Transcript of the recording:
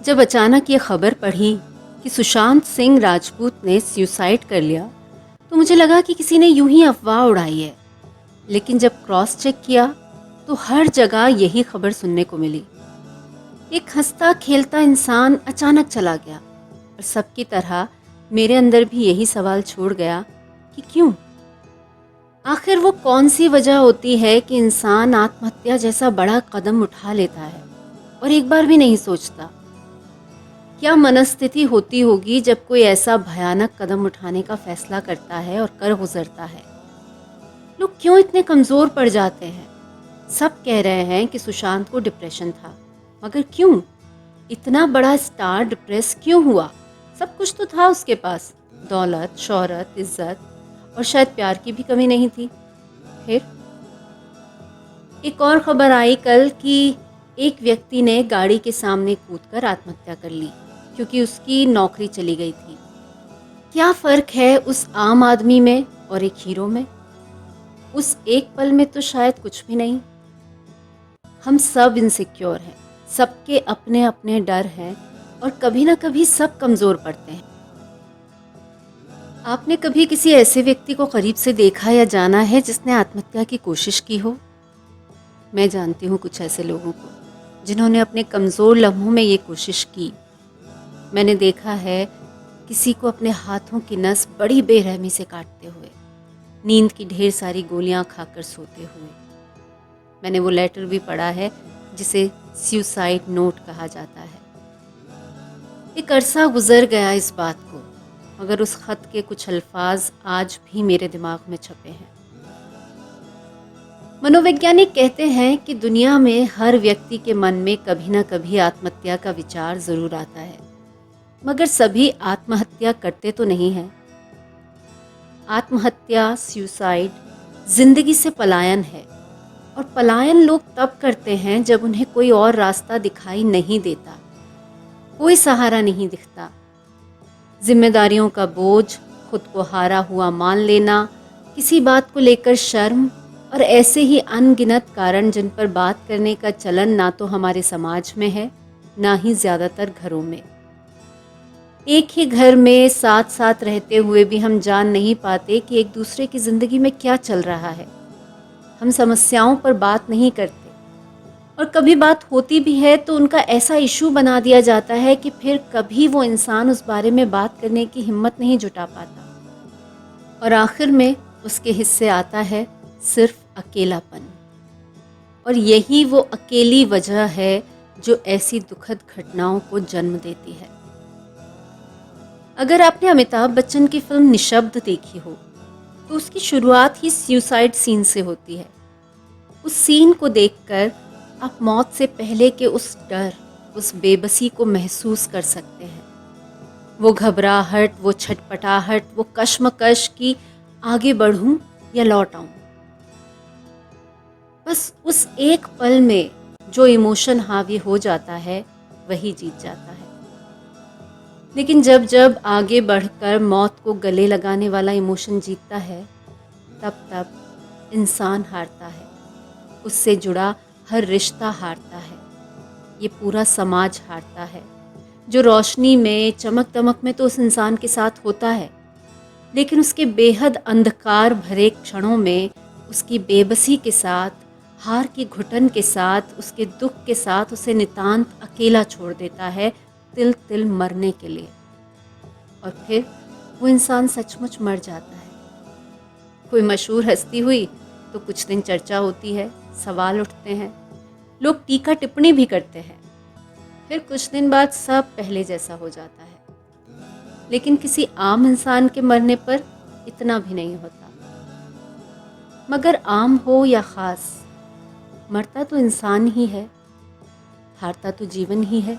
जब अचानक ये खबर पढ़ी कि सुशांत सिंह राजपूत ने सुसाइड कर लिया तो मुझे लगा कि किसी ने यूं ही अफवाह उड़ाई है। लेकिन जब क्रॉस चेक किया तो हर जगह यही खबर सुनने को मिली। एक हंसता खेलता इंसान अचानक चला गया और सबकी तरह मेरे अंदर भी यही सवाल छोड़ गया कि क्यों? आखिर वो कौन सी वजह होती है कि इंसान आत्महत्या जैसा बड़ा कदम उठा लेता है और एक बार भी नहीं सोचता? क्या मनस्थिति होती होगी जब कोई ऐसा भयानक कदम उठाने का फैसला करता है और कर गुजरता है? लोग क्यों इतने कमज़ोर पड़ जाते हैं? सब कह रहे हैं कि सुशांत को डिप्रेशन था, मगर क्यों? इतना बड़ा स्टार डिप्रेस क्यों हुआ? सब कुछ तो था उसके पास, दौलत, शोहरत, इज्जत और शायद प्यार की भी कमी नहीं थी। फिर एक और खबर आई कल कि एक व्यक्ति ने गाड़ी के सामने कूदकर आत्महत्या कर ली क्योंकि उसकी नौकरी चली गई थी। क्या फ़र्क है उस आम आदमी में और एक हीरो में? उस एक पल में तो शायद कुछ भी नहीं। हम सब इनसिक्योर हैं, सबके अपने अपने डर हैं और कभी ना कभी सब कमज़ोर पड़ते हैं। आपने कभी किसी ऐसे व्यक्ति को करीब से देखा या जाना है जिसने आत्महत्या की कोशिश की हो? मैं जानती हूँ कुछ ऐसे लोगों को जिन्होंने अपने कमज़ोर लम्हों में ये कोशिश की। मैंने देखा है किसी को अपने हाथों की नस बड़ी बेरहमी से काटते हुए, नींद की ढेर सारी गोलियां खाकर सोते हुए। मैंने वो लेटर भी पढ़ा है जिसे सुसाइड नोट कहा जाता है। एक अरसा गुजर गया इस बात को, मगर उस खत के कुछ अल्फाज आज भी मेरे दिमाग में छपे हैं। मनोवैज्ञानिक कहते हैं कि दुनिया में हर व्यक्ति के मन में कभी ना कभी आत्महत्या का विचार जरूर आता है, मगर सभी आत्महत्या करते तो नहीं हैं। आत्महत्या, सुसाइड, जिंदगी से पलायन है और पलायन लोग तब करते हैं जब उन्हें कोई और रास्ता दिखाई नहीं देता, कोई सहारा नहीं दिखता। जिम्मेदारियों का बोझ, खुद को हारा हुआ मान लेना, किसी बात को लेकर शर्म और ऐसे ही अनगिनत कारण जिन पर बात करने का चलन ना तो हमारे समाज में है, ना ही ज़्यादातर घरों में। एक ही घर में साथ साथ रहते हुए भी हम जान नहीं पाते कि एक दूसरे की ज़िंदगी में क्या चल रहा है। हम समस्याओं पर बात नहीं करते और कभी बात होती भी है तो उनका ऐसा इशू बना दिया जाता है कि फिर कभी वो इंसान उस बारे में बात करने की हिम्मत नहीं जुटा पाता और आखिर में उसके हिस्से आता है सिर्फ अकेलापन। और यही वो अकेली वजह है जो ऐसी दुखद घटनाओं को जन्म देती है। अगर आपने अमिताभ बच्चन की फिल्म निशब्द देखी हो तो उसकी शुरुआत ही सुसाइड सीन से होती है। उस सीन को देखकर आप मौत से पहले के उस डर, उस बेबसी को महसूस कर सकते हैं। वो घबराहट, वो छटपटाहट, वो कश्मकश कि आगे बढ़ूं या लौट आऊं। बस उस एक पल में जो इमोशन हावी हो जाता है वही जीत जाता है। लेकिन जब जब आगे बढ़कर मौत को गले लगाने वाला इमोशन जीतता है, तब तब इंसान हारता है, उससे जुड़ा हर रिश्ता हारता है, ये पूरा समाज हारता है। जो रोशनी में, चमक दमक में तो उस इंसान के साथ होता है, लेकिन उसके बेहद अंधकार भरे क्षणों में उसकी बेबसी के साथ, हार की घुटन के साथ, उसके दुख के साथ उसे नितांत अकेला छोड़ देता है, तिल तिल मरने के लिए। और फिर वो इंसान सचमुच मर जाता है। कोई मशहूर हस्ती हुई तो कुछ दिन चर्चा होती है, सवाल उठते हैं, लोग टीका टिप्पणी भी करते हैं। फिर कुछ दिन बाद सब पहले जैसा हो जाता है। लेकिन किसी आम इंसान के मरने पर इतना भी नहीं होता। मगर आम हो या ख़ास, मरता तो इंसान ही है, हारता तो जीवन ही है।